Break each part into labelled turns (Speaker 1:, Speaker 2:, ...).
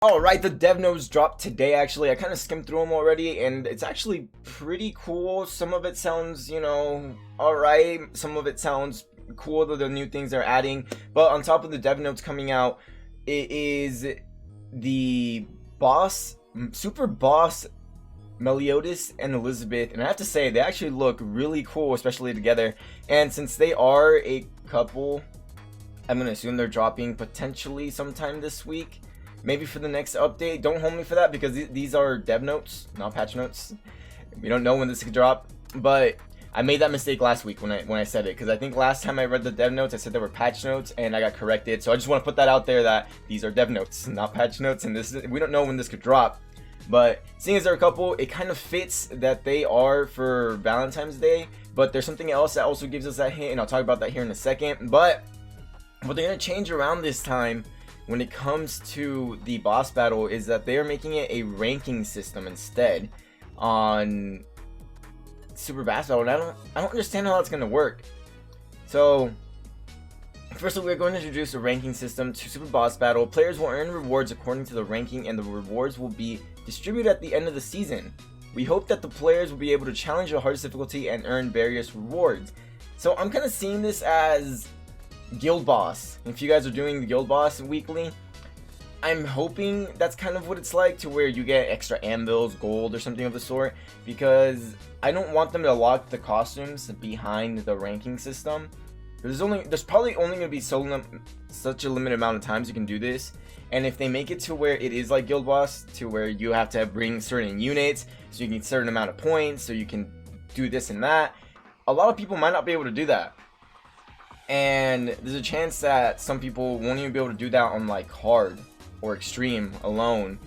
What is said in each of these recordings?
Speaker 1: Alright, the dev notes dropped today actually. I kind of skimmed through them already and it's actually pretty cool. Some of it sounds, alright. Some of it sounds cool, the new things they're adding. But on top of the dev notes coming out, it is the super boss Meliodas and Elizabeth, and I have to say they actually look really cool, especially together. And since they are a couple, I'm gonna assume they're dropping potentially sometime this week, maybe for the next update. Don't hold me for that because these are dev notes, not patch notes. We don't know when this could drop, but I made that mistake last week when I said it, because I think last time I read the dev notes I said they were patch notes and I got corrected. So I just want to put that out there that these are dev notes, not patch notes, and we don't know when this could drop. But seeing as they're a couple, it kind of fits that they are for Valentine's Day. But there's something else that also gives us that hint, and I'll talk about that here in a second. But what they're going to change around this time when it comes to the boss battle is that they are making it a ranking system instead on Super Boss Battle. And I don't understand how that's going to work. So firstly, we're going to introduce a ranking system to Super Boss Battle. Players will earn rewards according to the ranking, and the rewards will be distributed at the end of the season. We hope that the players will be able to challenge the hardest difficulty and earn various rewards. So I'm kind of seeing this as Guild Boss. If you guys are doing the Guild Boss weekly, I'm hoping that's kind of what it's like, to where you get extra anvils, gold, or something of the sort, because I don't want them to lock the costumes behind the ranking system. There's probably only going to be such a limited amount of times you can do this, and if they make it to where it is like Guild Boss, to where you have to bring certain units, so you can get a certain amount of points, so you can do this and that, a lot of people might not be able to do that. And there's a chance that some people won't even be able to do that on like hard or extreme alone.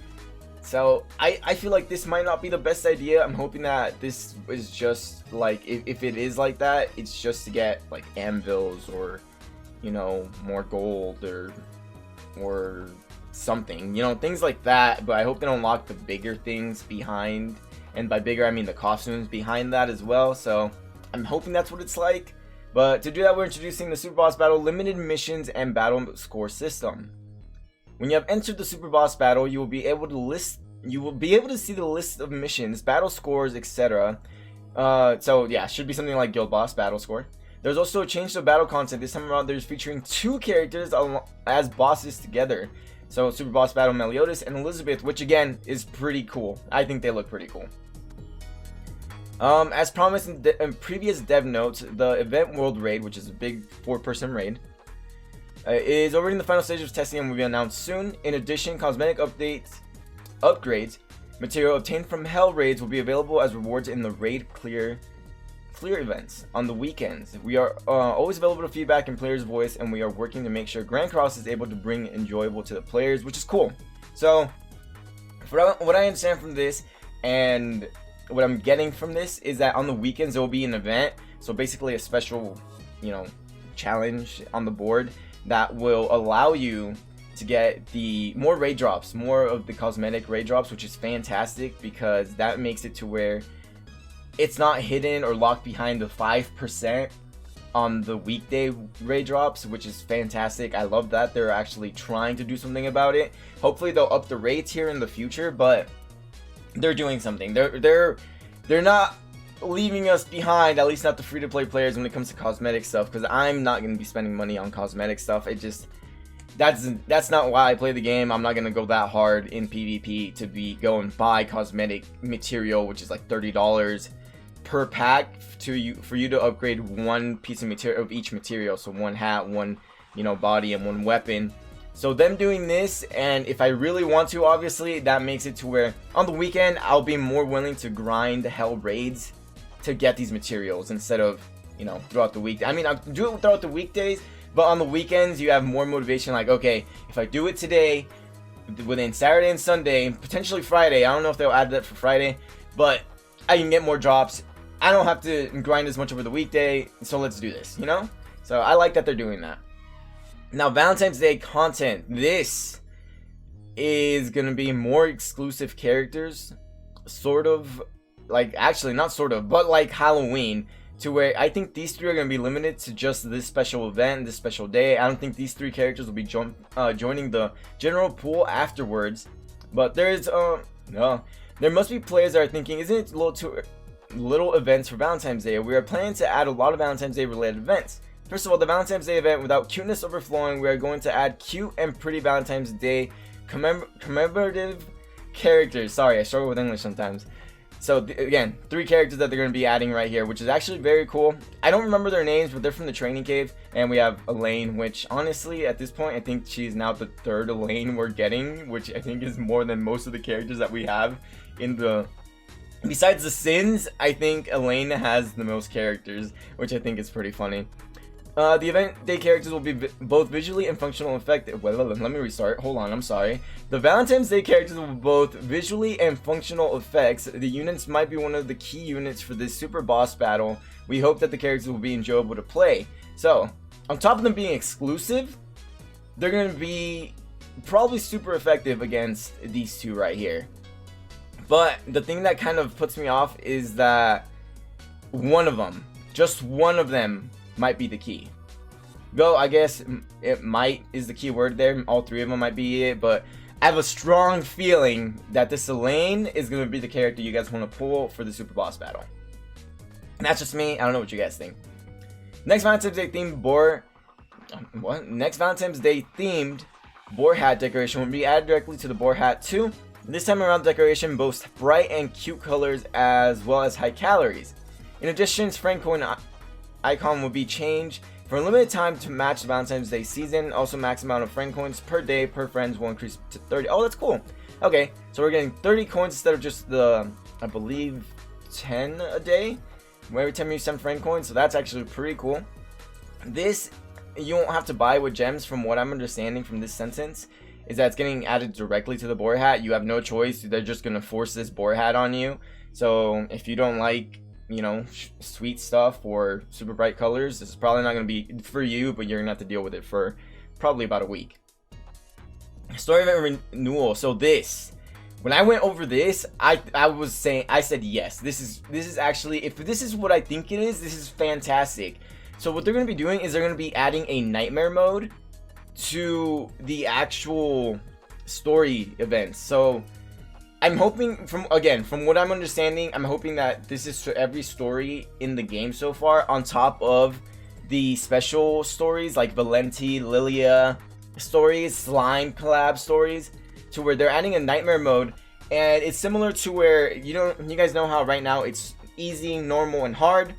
Speaker 1: So I feel like this might not be the best idea. I'm hoping that this is just like, if it is like that, it's just to get like anvils or, more gold or something, things like that. But I hope they don't lock the bigger things behind, and by bigger I mean the costumes behind that as well. So I'm hoping that's what it's like. But to do that, we're introducing the Super Boss Battle limited missions and battle score system. When you have entered the Super Boss Battle, you will be able to see the list of missions, battle scores, etc. So yeah, should be something like Guild Boss battle score. There's also a change to battle content. This time around, there's featuring 2 characters as bosses together. So Super Boss Battle Meliodas and Elizabeth, which again is pretty cool. I think they look pretty cool. As promised in previous dev notes, the event world raid, which is a big 4-person raid, is already in the final stage of testing and will be announced soon. In addition, cosmetic upgrades, material obtained from hell raids will be available as rewards in the raid clear events on the weekends. We are always available to feedback in players' voice, and we are working to make sure Grand Cross is able to bring enjoyable to the players, which is cool. So, what I understand from this, and what I'm getting from this, is that on the weekends there will be an event, so basically a special, challenge on the board that will allow you to get the more raid drops, more of the cosmetic raid drops, which is fantastic because that makes it to where it's not hidden or locked behind the 5% on the weekday raid drops, which is fantastic. I love that they're actually trying to do something about it. Hopefully they'll up the rates here in the future, but they're doing something. They're not leaving us behind, at least not the free-to-play players, when it comes to cosmetic stuff, because I'm not going to be spending money on cosmetic stuff. That's not why I play the game. I'm not going to go that hard in PvP to go and buy cosmetic material, which is like $30 per pack for you to upgrade one piece of material of each material. So one hat, one body, and one weapon. So them doing this, and if I really want to, obviously, that makes it to where on the weekend I'll be more willing to grind hell raids to get these materials instead of, throughout the week. I mean, I'll do it throughout the weekdays, but on the weekends you have more motivation. Like, okay, if I do it today, within Saturday and Sunday, potentially Friday, I don't know if they'll add that for Friday, but I can get more drops. I don't have to grind as much over the weekday, so let's do this, So I like that they're doing that. Now, Valentine's Day content. This is going to be more exclusive characters, sort of, like, actually, not sort of, but like Halloween, to where I think these 3 are going to be limited to just this special event, this special day. I don't think these 3 characters will be joining the general pool afterwards. But there's no, there must be players that are thinking, isn't it a little too little events for Valentine's Day? We are planning to add a lot of Valentine's Day related events. First of all, the Valentine's Day event, without cuteness overflowing, we are going to add cute and pretty Valentine's Day commemorative characters. Sorry, I struggle with English sometimes. So again, 3 characters that they're going to be adding right here, which is actually very cool. I don't remember their names, but they're from the training cave. And we have Elaine, which honestly, at this point, I think she's now the 3rd Elaine we're getting, which I think is more than most of the characters that we have in the... Besides the Sins, I think Elaine has the most characters, which I think is pretty funny. The event day characters will be both visually and functional effective. Well, let me restart. Hold on, I'm sorry. The Valentine's Day characters will be both visually and functional effects. The units might be one of the key units for this super boss battle. We hope that the characters will be enjoyable to play. So, on top of them being exclusive, they're going to be probably super effective against these 2 right here. But the thing that kind of puts me off is that one of them, just one of them, might be the key. Though I guess it might is the key word there. All 3 of them might be it, but I have a strong feeling that this Elaine is going to be the character you guys want to pull for the super boss battle. And that's just me. I don't know what you guys think. Next Valentine's Day themed boar hat decoration will be added directly to the boar hat too. This time around, the decoration boasts bright and cute colors as well as high calories. In addition, its friend coin icon will be changed for a limited time to match the Valentine's Day season. Also, max amount of friend coins per day per friends will increase to 30. Oh, that's cool. Okay, so we're getting 30 coins instead of just the, I believe, 10 a day every time you send friend coins. So that's actually pretty cool. This you won't have to buy with gems, from what I'm understanding from this sentence, is that it's getting added directly to the boar hat. You have no choice. They're just gonna force this boar hat on you. So if you don't like, you know, sweet stuff or super bright colors, this is probably not going to be for you, but you're going to have to deal with it for probably about a week. Story event renewal. So this, when I went over this, I said yes, this is actually, if this is what I think it is, this is fantastic. So what they're going to be doing is they're going to be adding a nightmare mode to the actual story events. So I'm hoping, from what I'm understanding, I'm hoping that this is for every story in the game so far, on top of the special stories like Valenti, Lilia stories, Slime collab stories, to where they're adding a nightmare mode. And it's similar to where, you guys know how right now it's easy, normal, and hard.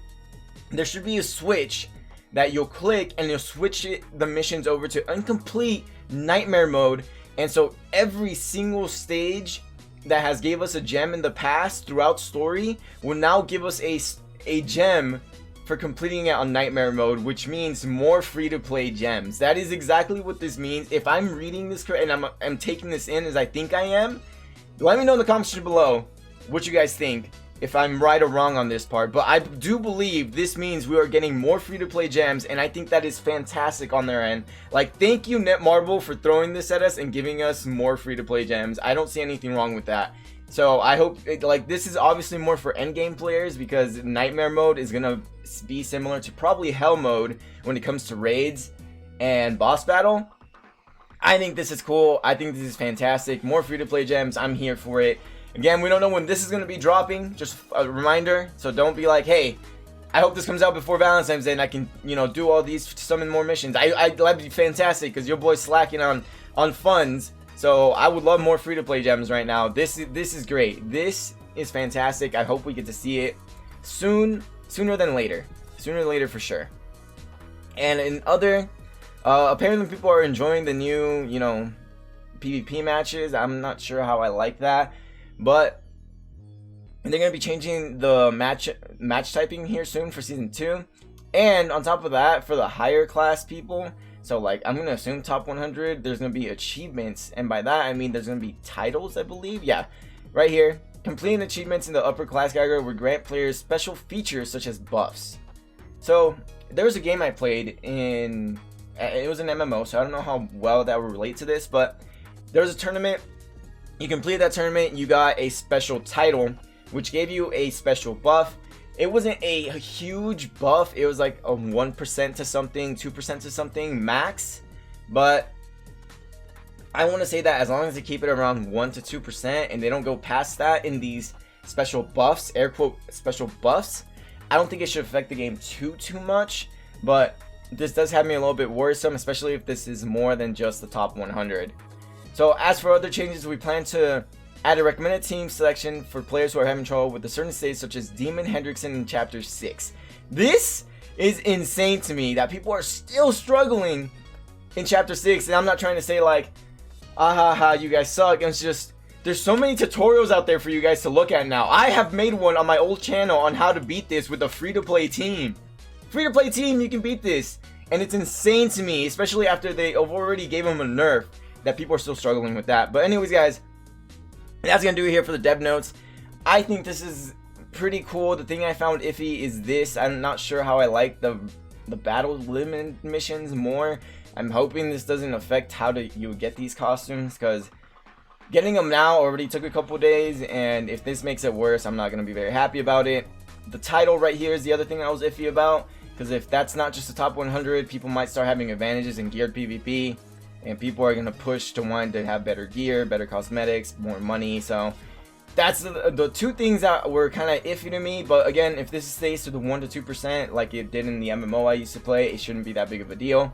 Speaker 1: There should be a switch that you'll click and you'll switch the missions over to incomplete nightmare mode. And so every single stage that has gave us a gem in the past throughout story will now give us a gem for completing it on nightmare mode, which means more free to play gems. That is exactly what this means. If I'm reading this correct and I'm taking this in as I think I am, let me know in the comments below what you guys think, if I'm right or wrong on this part. But I do believe this means we are getting more free to play gems, and I think that is fantastic on their end. Like, thank you Netmarble for throwing this at us and giving us more free to play gems. I don't see anything wrong with that. So I hope this is obviously more for endgame players, because nightmare mode is gonna be similar to probably hell mode when it comes to raids and boss battle. I think this is cool. I think this is fantastic. More free to play gems. I'm here for it. Again, we don't know when this is going to be dropping. Just a reminder. So don't be like, hey, I hope this comes out before Valentine's Day and I can, do all these, summon more missions. That'd be fantastic, because your boy's slacking on funds. So I would love more free to play gems right now. This is great. This is fantastic. I hope we get to see it sooner than later. Sooner than later for sure. And in other, apparently people are enjoying the new, PvP matches. I'm not sure how I like that. But they're going to be changing the match typing here soon for season 2. And on top of that, for the higher class people, so like I'm going to assume top 100, there's going to be achievements. And by that, I mean there's going to be titles, I believe. Yeah, right here. Completing achievements in the upper class category will grant players special features such as buffs. So there was a game I played in, it was an MMO, so I don't know how well that will relate to this, but there was a tournament. You completed that tournament, you got a special title, which gave you a special buff. It wasn't a huge buff, it was like a 1% to something, 2% to something max, but I want to say that as long as they keep it around 1 to 2% and they don't go past that in these special buffs, air quote special buffs, I don't think it should affect the game too much. But this does have me a little bit worrisome, especially if this is more than just the top 100. So as for other changes, we plan to add a recommended team selection for players who are having trouble with a certain stage, such as Demon Hendrickson in Chapter 6. This is insane to me that people are still struggling in Chapter 6, and I'm not trying to say like, you guys suck. It's just, there's so many tutorials out there for you guys to look at now. I have made one on my old channel on how to beat this with a free-to-play team. Free-to-play team, you can beat this. And it's insane to me, especially after they already gave him a nerf, that people are still struggling with that. But anyways, guys, that's gonna do it here for the dev notes. I think this is pretty cool. The thing I found iffy is this. I'm not sure how I like the battle limit missions more. I'm hoping this doesn't affect how you get these costumes, because getting them now already took a couple days, and if this makes it worse, I'm not going to be very happy about it. The title right here is the other thing I was iffy about, because if that's not just the top 100, people might start having advantages in geared PvP, and people are going to push to want to have better gear, better cosmetics, more money. So that's the two things that were kind of iffy to me. But again, if this stays to the 1 to 2% like it did in the MMO I used to play, it shouldn't be that big of a deal.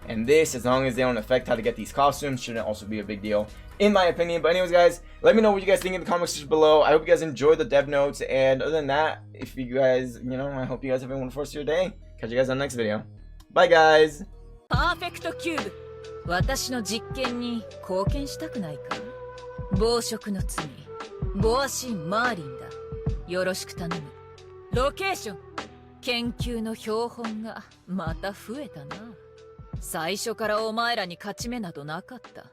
Speaker 1: And this, as long as they don't affect how to get these costumes, shouldn't also be a big deal, in my opinion. But anyways, guys, let me know what you guys think in the comment section below. I hope you guys enjoyed the dev notes. And other than that, if you guys, I hope you guys have a wonderful rest of your day. Catch you guys on the next video. Bye, guys. Perfect Cube. 私の実験に貢献したくないか？暴食の罪、ボアシン・マーリンだ。よろしく頼む。ロケーション、研究の標本がまた増えたな。最初からお前らに勝ち目などなかった。